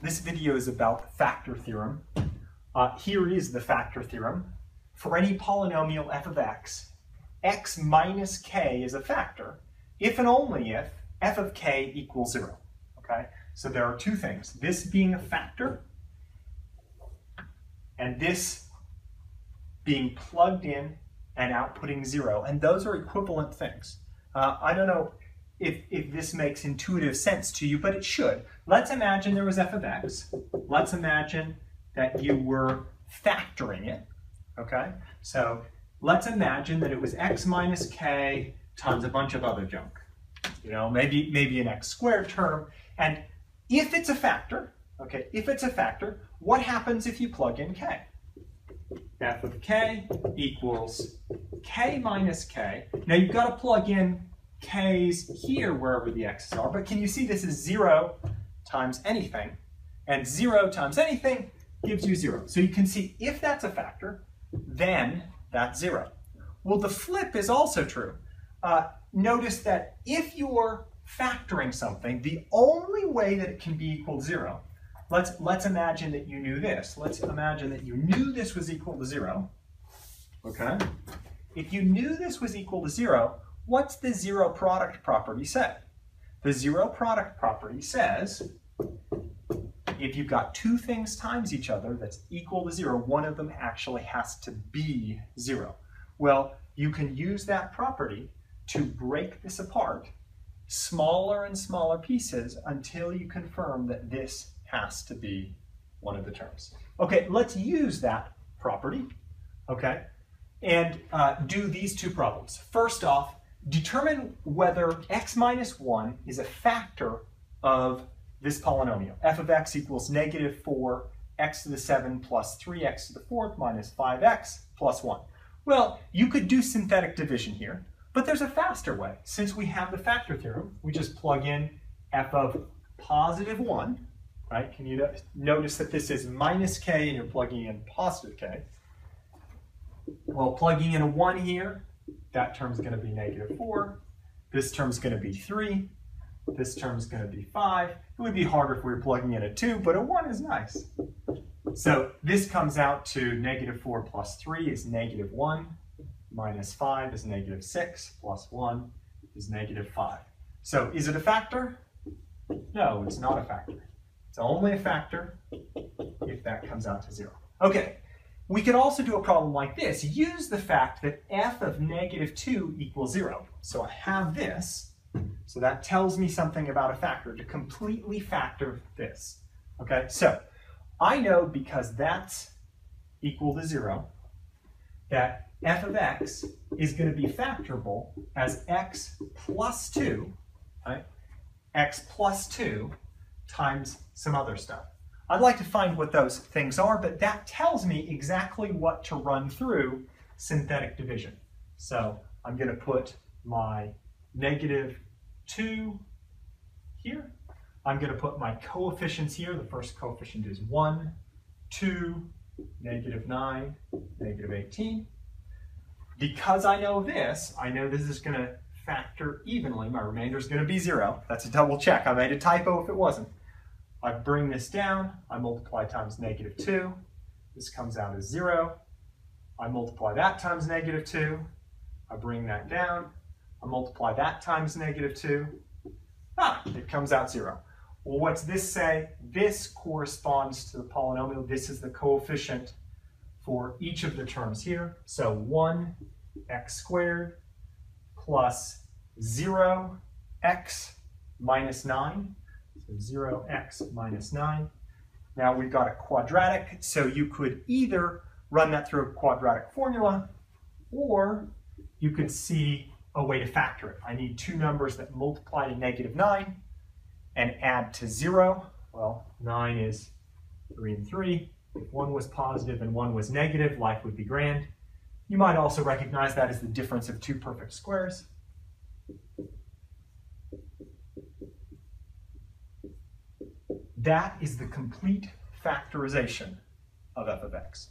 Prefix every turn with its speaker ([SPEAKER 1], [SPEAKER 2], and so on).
[SPEAKER 1] This video is about the factor theorem. Here is the factor theorem. For any polynomial f of x, x minus k is a factor if and only if f of k equals 0. Okay? So there are two things. This being a factor and this being plugged in and outputting 0. And those are equivalent things. I don't know if this makes intuitive sense to you, but it should. Let's imagine there was f of x. Let's imagine that you were factoring it. Okay? So let's imagine that it was x minus k times a bunch of other junk. You know, maybe an x squared term. And if it's a factor, okay, if it's a factor, what happens if you plug in k? F of k equals k minus k. Now you've got to plug in k's here wherever the x's are, but can you see this is 0 times anything, and 0 times anything gives you 0. So you can see if that's a factor, then that's 0. Well, the flip is also true. Notice that if you're factoring something, the only way that it can be equal to 0, let's imagine that you knew this. Let's imagine that you knew this was equal to 0. Okay? If you knew this was equal to 0, what's the zero product property say? The zero product property says if you've got two things times each other that's equal to 0, one of them actually has to be 0. Well, you can use that property to break this apart, smaller and smaller pieces, until you confirm that this has to be one of the terms. Okay, let's use that property, okay, and do these two problems. First off, determine whether x minus 1 is a factor of this polynomial. F of x equals negative 4 x to the 7 plus 3x to the 4th minus 5x plus 1. Well, you could do synthetic division here, but there's a faster way. Since we have the factor theorem, we just plug in f of positive 1, right? Can you notice that this is minus k and you're plugging in positive k? Well, plugging in a 1 here, that term's going to be negative 4. This term's going to be 3. This term's going to be 5. It would be harder if we were plugging in a 2, but a 1 is nice. So this comes out to negative 4 plus 3 is negative 1. Minus 5 is negative 6. Plus 1 is negative 5. So is it a factor? No, it's not a factor. It's only a factor if that comes out to 0. Okay. We could also do a problem like this. Use the fact that f of negative 2 equals 0. So I have this. So that tells me something about a factor, to completely factor this. Okay, so I know because that's equal to 0, that f of x is going to be factorable as x plus 2, right? X plus 2 times some other stuff. I'd like to find what those things are, but that tells me exactly what to run through synthetic division. So I'm going to put my negative 2 here. I'm going to put my coefficients here. The first coefficient is 1, 2, negative 9, negative 18. Because I know this is going to factor evenly. My remainder is going to be 0. That's a double check. I made a typo if it wasn't. I bring this down, I multiply times negative 2. This comes out as 0. I multiply that times negative 2. I bring that down. I multiply that times negative 2. It comes out 0. Well, what's this say? This corresponds to the polynomial. This is the coefficient for each of the terms here. So 1x squared plus 0x minus 9. So 0x minus 9. Now we've got a quadratic, so you could either run that through a quadratic formula, or you could see a way to factor it. I need two numbers that multiply to negative 9 and add to 0. Well, 9 is 3 and 3. If one was positive and one was negative, life would be grand. You might also recognize that as the difference of two perfect squares. That is the complete factorization of f of x.